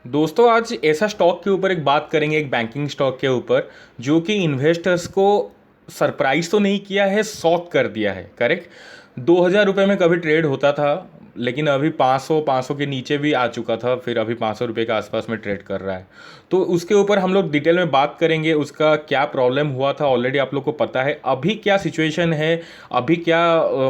दोस्तों आज ऐसा स्टॉक के ऊपर एक बात करेंगे, एक बैंकिंग स्टॉक के ऊपर जो कि इन्वेस्टर्स को सरप्राइज तो नहीं किया है, शॉक कर दिया है। करेक्ट। 2,000 रुपये में कभी ट्रेड होता था, लेकिन अभी 500 के नीचे भी आ चुका था, फिर अभी 500 रुपये के आसपास में ट्रेड कर रहा है। तो उसके ऊपर हम लोग डिटेल में बात करेंगे, उसका क्या प्रॉब्लम हुआ था ऑलरेडी आप लोग को पता है, अभी क्या सिचुएशन है, अभी क्या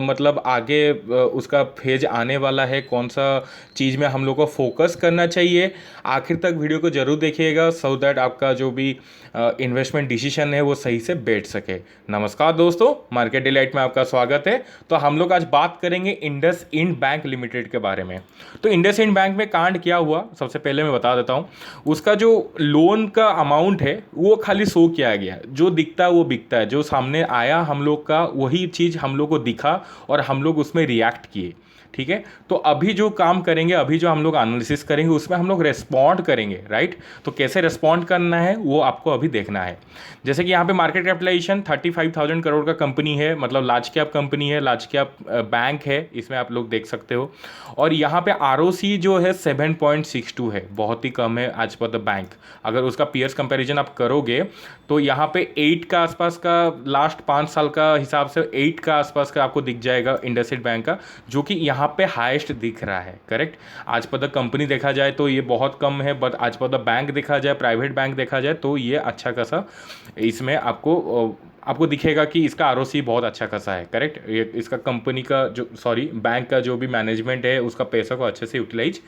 मतलब आगे उसका फेज आने वाला है, कौन सा चीज़ में हम लोग को फोकस करना चाहिए। आखिर तक वीडियो को जरूर देखिएगा सो दैट आपका जो भी इन्वेस्टमेंट डिसीजन है वो सही से बैठ सके। नमस्कार दोस्तों, मार्केट डिलाइट में आपका स्वागत है। तो हम लोग आज बात करेंगे इंडस इंड बैंक लिमिटेड के बारे में। तो इंडस इंड बैंक में कांड क्या हुआ, सबसे पहले मैं बता देता हूँ। उसका जो लोन का अमाउंट है वो खाली शो किया गया, जो दिखता है वो बिकता है, जो सामने आया हम लोग का वही चीज़ हम लोग को दिखा और हम लोग उसमें रिएक्ट किए। ठीक है। तो अभी जो काम करेंगे, अभी जो हम लोग एनालिसिस करेंगे, उसमें हम लोग रेस्पॉन्ड करेंगे। राइट। तो कैसे रेस्पॉन्ड करना है वो आपको अभी देखना है। जैसे कि यहाँ पे मार्केट कैपिटलाइजेशन 35,000 करोड़ का कंपनी है, मतलब लार्ज कैप कंपनी है, लार्ज कैप बैंक है, इसमें आप लोग देख सकते हो। और यहाँ पे आरओसी जो है 7.62 है, बहुत ही कम है आज पर द बैंक। अगर उसका पीयर्स कंपैरिजन आप करोगे तो यहाँ पे 8 का आसपास का, लास्ट 5 साल का हिसाब से 8 का आसपास का आपको दिख जाएगा इंडसइंड बैंक का, जो कि यहाँ पे हाईएस्ट दिख रहा है। करेक्ट। आज पर द कंपनी देखा जाए तो ये बहुत कम है, बट आज पर द बैंक देखा जाए, प्राइवेट बैंक देखा जाए तो ये अच्छा खासा इसमें आपको दिखेगा कि इसका आरओसी बहुत अच्छा खासा है। करेक्ट। ये इसका कंपनी का जो बैंक का जो भी मैनेजमेंट है उसका पैसा को अच्छे से यूटिलाइज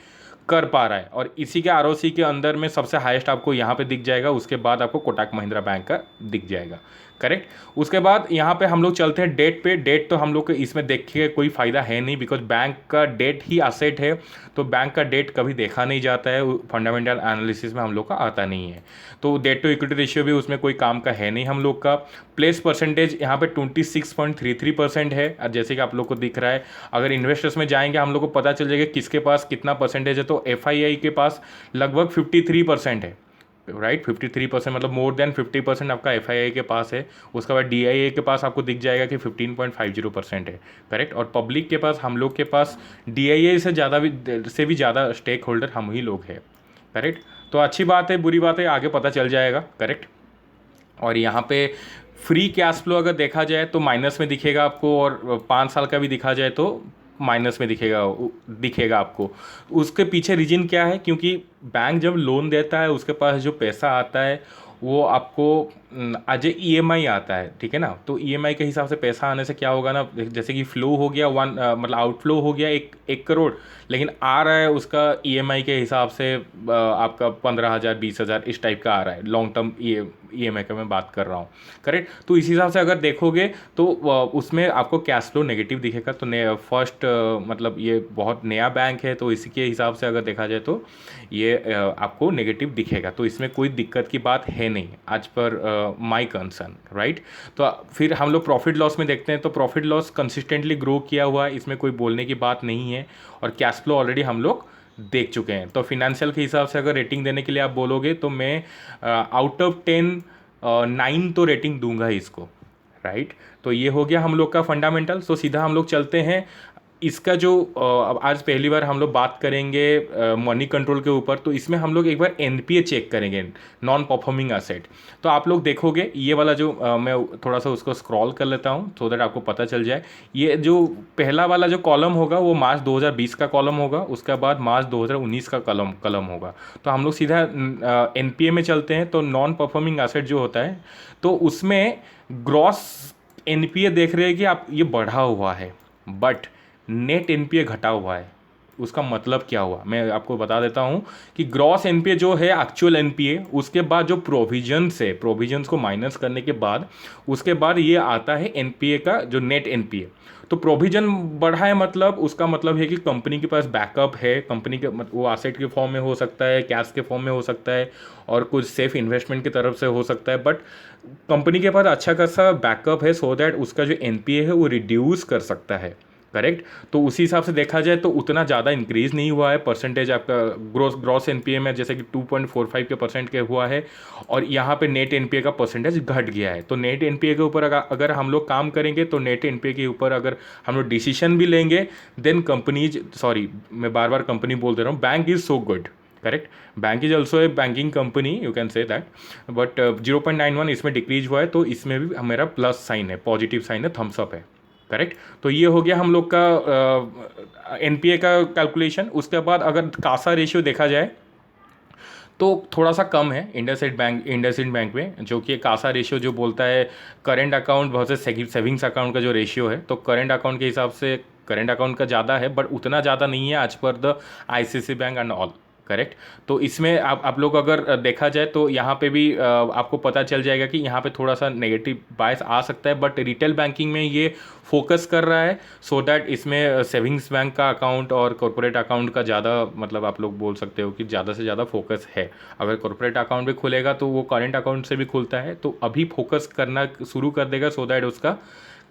कर पा रहा है, और इसी के आरओसी के अंदर में सबसे हाईएस्ट आपको यहाँ पे दिख जाएगा, उसके बाद आपको कोटक महिंद्रा बैंक का दिख जाएगा। करेक्ट। उसके बाद यहाँ पे हम लोग चलते हैं डेट पे। डेट तो हम लोग को इसमें देख के कोई फ़ायदा है नहीं, बिकॉज बैंक का डेट ही असेट है, तो बैंक का डेट कभी देखा नहीं जाता है, फंडामेंटल एनालिसिस में हम लोग का आता नहीं है। तो डेट टू इक्विटी रेशियो भी उसमें कोई काम का है नहीं हम लोग का। प्लेस परसेंटेज यहाँ पे 26.33% है, जैसे कि आप लोग को दिख रहा है। अगर इन्वेस्टर्स में जाएंगे हम लोग को पता चल जाएगा किसके पास कितना परसेंटेज है। तो एफआईआई के पास लगभग 53% है। राइट। 53% मतलब मोर देन 50% आपका एफआईआई के पास है। उसके बाद डीआईए के पास आपको दिख जाएगा कि 15.50% है। करेक्ट। और पब्लिक के पास, हम लोग के पास डीआईए से भी ज़्यादा स्टेक होल्डर हम ही लोग हैं। करेक्ट। तो अच्छी बात है, बुरी बात है, आगे पता चल जाएगा। करेक्ट। और यहाँ पे फ्री कैश फ्लो अगर देखा जाए तो माइनस में दिखेगा आपको, और 5 साल का भी दिखा जाए तो माइनस में दिखेगा आपको। उसके पीछे रीजन क्या है, क्योंकि बैंक जब लोन देता है उसके पास जो पैसा आता है वो आपको आज ईएमआई आता है। ठीक है ना। तो ईएमआई के हिसाब से पैसा आने से क्या होगा ना, जैसे कि फ्लो हो गया मतलब आउटफ्लो हो गया 1 करोड़, लेकिन आ रहा है उसका ईएमआई के हिसाब से आपका 15,000 20,000 इस टाइप का आ रहा है। लॉन्ग टर्म ईएमआई का मैं बात कर रहा हूँ। करेक्ट। तो इस हिसाब से अगर देखोगे तो उसमें आपको कैश फ्लो नेगेटिव दिखेगा। तो फर्स्ट मतलब ये बहुत नया बैंक है, तो इसी के हिसाब से अगर देखा जाए तो ये आपको नेगेटिव दिखेगा। तो इसमें कोई दिक्कत की बात है नहीं आज पर माई कंसर्न। राइट। तो फिर हम लोग प्रॉफिट लॉस में देखते हैं, तो प्रॉफिट लॉस कंसिस्टेंटली ग्रो किया हुआ है, इसमें कोई बोलने की बात नहीं है। और कैश फ्लो ऑलरेडी हम लोग देख चुके हैं। तो फिनेंशियल के हिसाब से अगर रेटिंग देने के लिए आप बोलोगे तो मैं आउट ऑफ 10 9 तो रेटिंग दूंगा इसको। राइट। तो ये हो गया हम लोग का फंडामेंटल। सो सीधा हम लोग चलते हैं इसका जो अब आज पहली बार हम लोग बात करेंगे मनी कंट्रोल के ऊपर। तो इसमें हम लोग एक बार एनपीए चेक करेंगे, नॉन परफॉर्मिंग एसेट। तो आप लोग देखोगे ये वाला जो मैं थोड़ा सा उसको स्क्रॉल कर लेता हूँ सो दैट आपको पता चल जाए। ये जो पहला वाला जो कॉलम होगा वो मार्च 2020 का कॉलम होगा, उसके बाद मार्च 2019 का कॉलम होगा। तो हम लोग सीधा एनपीए में चलते हैं। तो नॉन परफॉर्मिंग एसेट जो होता है तो उसमें ग्रॉस एनपीए देख रहे हैं कि आप ये बढ़ा हुआ है, बट नेट एनपीए घटा हुआ है। उसका मतलब क्या हुआ मैं आपको बता देता हूं कि ग्रॉस एनपीए जो है एक्चुअल एनपीए, उसके बाद जो प्रोविजंस है, प्रोविजंस को माइनस करने के बाद उसके बाद ये आता है एनपीए का जो नेट एनपीए। तो प्रोविजन बढ़ा है, मतलब उसका मतलब है कि कंपनी के पास बैकअप है। कंपनी के वो एसेट के फॉर्म में हो सकता है, कैश के फॉर्म में हो सकता है, और कुछ सेफ इन्वेस्टमेंट की तरफ से हो सकता है, बट कंपनी के पास अच्छा खासा बैकअप है सो दैट उसका जो एनपीए है वो रिड्यूस कर सकता है। करेक्ट। तो उसी हिसाब से देखा जाए तो उतना ज़्यादा इंक्रीज़ नहीं हुआ है परसेंटेज आपका ग्रॉस एनपीए में, जैसे कि 2.45 के परसेंट के हुआ है, और यहाँ पे नेट एनपीए का परसेंटेज घट गया है। तो नेट एनपीए के ऊपर अगर हम लोग काम करेंगे तो नेट एनपीए के ऊपर अगर हम लोग डिसीजन भी लेंगे, देन कंपनीज, सॉरी मैं बार बार कंपनी बोल दे रहा हूँ, bank is so good. Correct. Bank is also a banking company, you can say that, but 0.91 इसमें डिक्रीज हुआ है, तो इसमें भी मेरा प्लस साइन है, पॉजिटिव साइन है, थम्स अप है। करेक्ट। तो ये हो गया हम लोग का एनपीए का कैलकुलेशन। उसके बाद अगर कासा रेशियो देखा जाए तो थोड़ा सा कम है इंडसइंड बैंक में, जो कि कासा रेशियो जो बोलता है करंट अकाउंट बहुत से सेविंग्स अकाउंट का जो रेशियो है, तो करंट अकाउंट के हिसाब से करंट अकाउंट का ज़्यादा है, बट उतना ज़्यादा नहीं है as per the ICICI bank and all. Correct. तो इसमें आप लोग अगर देखा जाए तो यहाँ पे भी आपको पता चल जाएगा कि यहाँ पे थोड़ा सा नेगेटिव बायस आ सकता है, बट रिटेल बैंकिंग में ये फोकस कर रहा है सो दैट इसमें सेविंग्स बैंक का अकाउंट और कॉर्पोरेट अकाउंट का ज़्यादा, मतलब आप लोग बोल सकते हो कि ज़्यादा से ज़्यादा फोकस है। अगर कॉर्पोरेट अकाउंट भी खुलेगा तो वो करेंट अकाउंट से भी खुलता है, तो अभी फोकस करना शुरू कर देगा सो दैट उसका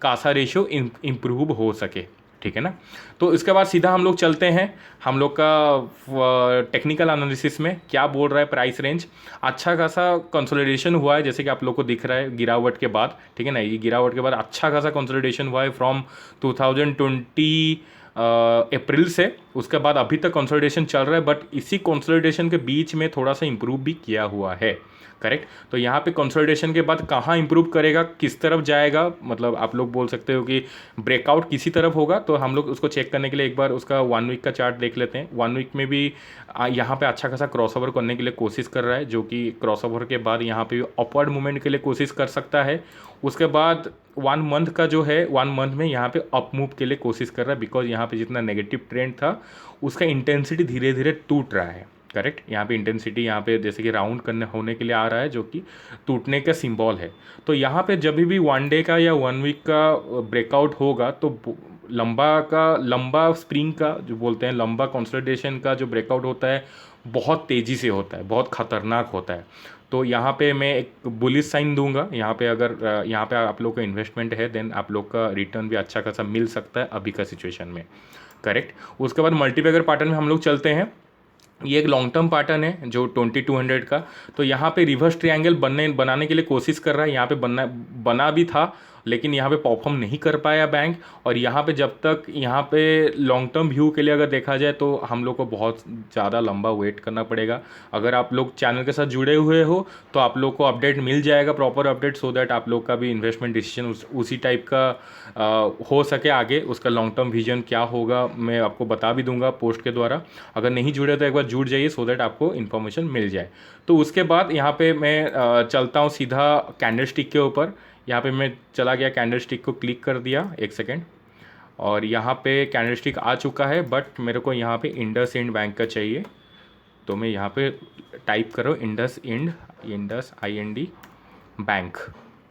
कासा रेशियो इम्प्रूव हो सके। ठीक है ना। तो इसके बाद सीधा हम लोग चलते हैं हम लोग का टेक्निकल एनालिसिस में क्या बोल रहा है प्राइस रेंज। अच्छा खासा कंसोलिडेशन हुआ है, जैसे कि आप लोग को दिख रहा है गिरावट के बाद। ठीक है ना, ये गिरावट के बाद अच्छा खासा कंसोलिडेशन हुआ है फ्रॉम 2020 अप्रैल से। उसके बाद अभी तक कंसोलिडेशन चल रहा है, बट इसी कंसोलिडेशन के बीच में थोड़ा सा इंप्रूव भी किया हुआ है। करेक्ट। तो यहाँ पे कंसोलिडेशन के बाद कहाँ इंप्रूव करेगा, किस तरफ जाएगा, मतलब आप लोग बोल सकते हो कि ब्रेकआउट किसी तरफ होगा। तो हम लोग उसको चेक करने के लिए एक बार उसका 1 वीक का चार्ट देख लेते हैं। 1 वीक में भी यहाँ पे अच्छा खासा क्रॉसओवर करने के लिए कोशिश कर रहा है, जो कि क्रॉसओवर के बाद यहाँ पे अपवर्ड मूवमेंट के लिए कोशिश कर सकता है। उसके बाद 1 मंथ का जो है 1 मंथ में यहाँ पे अप मूव के लिए कोशिश कर रहा है, बिकॉज यहाँ पे जितना नेगेटिव ट्रेंड था उसका इंटेंसिटी धीरे धीरे टूट रहा है। करेक्ट। यहाँ पे इंटेंसिटी यहाँ पे जैसे कि राउंड करने होने के लिए आ रहा है, जो कि टूटने का सिंबल है। तो यहाँ पे जब भी 1 डे का या 1 वीक का ब्रेकआउट होगा तो लंबा स्प्रिंग का जो बोलते हैं, लंबा कंसोलिडेशन का जो ब्रेकआउट होता है बहुत तेज़ी से होता है, बहुत ख़तरनाक होता है। तो यहाँ पे मैं एक बुलिश साइन दूंगा। यहाँ पे अगर यहाँ पे आप लोग का इन्वेस्टमेंट है देन आप लोग का रिटर्न भी अच्छा खासा मिल सकता है अभी का सिचुएशन में। करेक्ट। उसके बाद मल्टीबैगर पैटर्न में हम लोग चलते हैं। ये एक लॉन्ग टर्म पैटर्न है जो 2200 का। तो यहाँ पे रिवर्स ट्रायंगल बनाने के लिए कोशिश कर रहा है। यहाँ पे बना भी था, लेकिन यहाँ पे परफॉर्म नहीं कर पाया बैंक। और यहाँ पे जब तक यहाँ पे लॉन्ग टर्म व्यू के लिए अगर देखा जाए तो हम लोग को बहुत ज़्यादा लंबा वेट करना पड़ेगा। अगर आप लोग चैनल के साथ जुड़े हुए हो तो आप लोग को अपडेट मिल जाएगा, प्रॉपर अपडेट, सो दैट आप लोग का भी इन्वेस्टमेंट डिसीजन उसी टाइप का हो सके आगे। उसका लॉन्ग टर्म विजन क्या होगा मैं आपको बता भी दूंगा पोस्ट के द्वारा। अगर नहीं जुड़े तो एक बार जुड़ जाइए सो दैट आपको इन्फॉर्मेशन मिल जाए। तो उसके बाद यहाँ पे मैं चलता हूँ सीधा कैंडल स्टिक के ऊपर। यहाँ पे मैं चला गया, कैंडल स्टिक को क्लिक कर दिया, एक सेकेंड, और यहाँ पे कैंडल स्टिक आ चुका है, बट मेरे को यहाँ पे इंडसइंड बैंक का चाहिए। तो मैं यहाँ पे टाइप करो इंडस IND बैंक।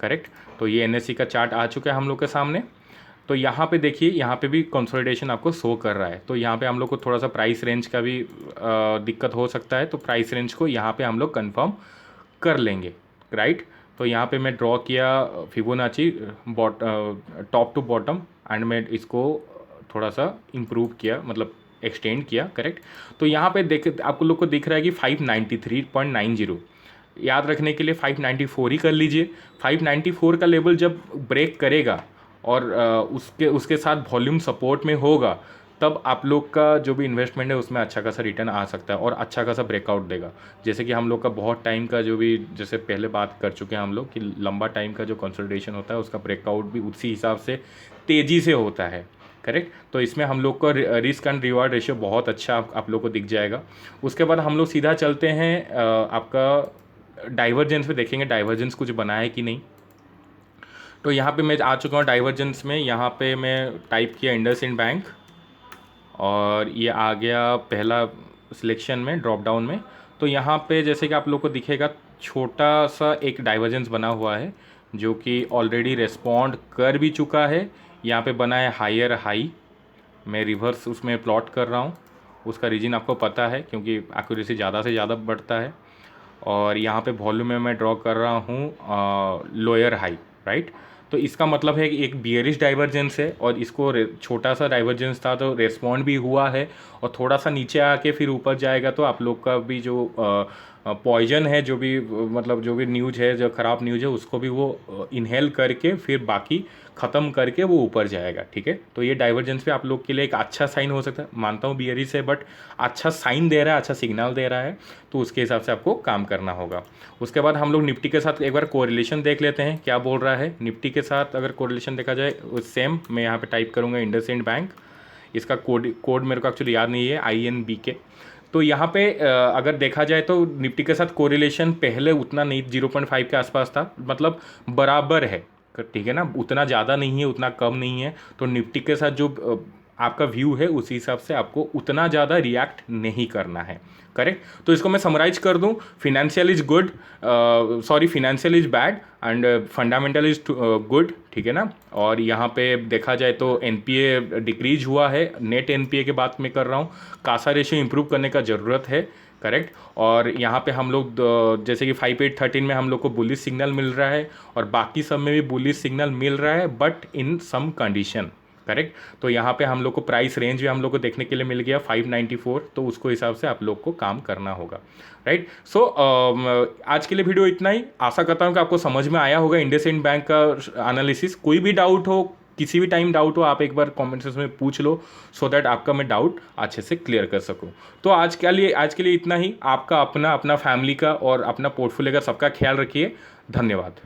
करेक्ट। तो ये NSE का चार्ट आ चुका है हम लोग के सामने। तो यहाँ पे देखिए, यहाँ पे भी कंसोलिडेशन आपको शो कर रहा है। तो यहाँ पे हम लोग को थोड़ा सा प्राइस रेंज का भी दिक्कत हो सकता है, तो प्राइस रेंज को यहाँ पे हम लोग कंफर्म कर लेंगे। राइट। तो यहाँ पे मैं ड्रॉ किया Fibonacci top to bottom, and मैं इसको थोड़ा सा इम्प्रूव किया, मतलब एक्सटेंड किया। करेक्ट। तो यहाँ पे देख आपको लोग को दिख रहा है कि 593.90, याद रखने के लिए 594 ही कर लीजिए। 594 का लेवल जब ब्रेक करेगा और उसके साथ वॉल्यूम सपोर्ट में होगा, तब आप लोग का जो भी इन्वेस्टमेंट है उसमें अच्छा खासा रिटर्न आ सकता है और अच्छा खासा ब्रेकआउट देगा। जैसे कि हम लोग का बहुत टाइम का जो भी, जैसे पहले बात कर चुके हैं हम लोग कि लंबा टाइम का जो कंसोलिडेशन होता है उसका ब्रेकआउट भी उसी हिसाब से तेज़ी से होता है। करेक्ट। तो इसमें हम लोग का रिस्क एंड रिवार्ड रेशियो बहुत अच्छा आप लोग को दिख जाएगा। उसके बाद हम लोग सीधा चलते हैं आपका डाइवर्जेंस पे, देखेंगे डाइवर्जेंस कुछ बना है कि नहीं। तो यहाँ पे मैं आ चुका हूँ डाइवर्जेंस में। यहाँ पे मैं टाइप किया इंडसइंड बैंक और ये आ गया पहला सिलेक्शन में, ड्रॉप डाउन में। तो यहाँ पे जैसे कि आप लोग को दिखेगा छोटा सा एक डाइवर्जेंस बना हुआ है, जो कि ऑलरेडी रेस्पॉन्ड कर भी चुका है। यहाँ पे बना है हायर हाई, मैं रिवर्स उसमें प्लॉट कर रहा हूँ। उसका रीजन आपको पता है क्योंकि एक्यूरेसी ज़्यादा से ज़्यादा बढ़ता है। और यहाँ पे वॉल्यूम में मैं ड्रॉ कर रहा हूँ लोअर हाई। राइट। तो इसका मतलब है कि एक बियरिश डाइवर्जेंस है और इसको छोटा सा डाइवर्जेंस था तो रेस्पॉन्ड भी हुआ है, और थोड़ा सा नीचे आके फिर ऊपर जाएगा तो आप लोग का भी जो पॉइजन है, जो भी मतलब जो भी न्यूज़ है, जो ख़राब न्यूज़ है, उसको भी वो इनहेल करके फिर बाकी ख़त्म करके वो ऊपर जाएगा। ठीक है, तो ये डाइवर्जेंस पे आप लोग के लिए एक अच्छा साइन हो सकता है, मानता हूँ बियरिश है, बट अच्छा साइन दे रहा है, अच्छा सिग्नल दे रहा है, तो उसके हिसाब से आपको काम करना होगा। उसके बाद हम लोग निफ्टी के साथ एक बार कोरिलेशन देख लेते हैं, क्या बोल रहा है निफ्टी के साथ। अगर कोरिलेशन देखा जाए, सेम मैं यहाँ पे टाइप करूँगा इंडसइंड बैंक, इसका कोड मेरे को एक्चुअली याद नहीं है, INBK। तो यहाँ पे अगर देखा जाए तो निफ्टी के साथ कोरिलेशन पहले उतना नहीं, 0.5 के आसपास था, मतलब बराबर है। ठीक है ना, उतना ज़्यादा नहीं है, उतना कम नहीं है। तो निफ्टी के साथ जो आपका व्यू है, उसी हिसाब से आपको उतना ज़्यादा रिएक्ट नहीं करना है। करेक्ट। तो इसको मैं समराइज कर दूं, financial is good, sorry financial is bad and fundamental is good. ठीक है ना। और यहाँ पे देखा जाए तो NPA डिक्रीज हुआ है, नेट NPA के बात में कर रहा हूँ। कासा रेशियो इंप्रूव करने का ज़रूरत है। करेक्ट। और यहाँ पे हम लोग जैसे कि 5813 में हम लोग को बुलिश सिग्नल मिल रहा है, और बाकी सब में भी बुलिश सिग्नल मिल रहा है, but in some condition. Correct. तो यहाँ पे हम लोग को प्राइस रेंज भी हम लोग को देखने के लिए मिल गया 594, तो उसको हिसाब से आप लोग को काम करना होगा। राइट। सो आज के लिए वीडियो इतना ही। आशा करता हूँ कि आपको समझ में आया होगा इंडसइंड बैंक का एनालिसिस। कोई भी डाउट हो, किसी भी टाइम डाउट हो, आप एक बार कमेंट सेक्शन में पूछ लो, सो दैट आपका मैं डाउट अच्छे से क्लियर कर सकूं। तो आज के लिए इतना ही। आपका अपना फैमिली का और अपना पोर्टफोलियो का सबका ख्याल रखिए। धन्यवाद।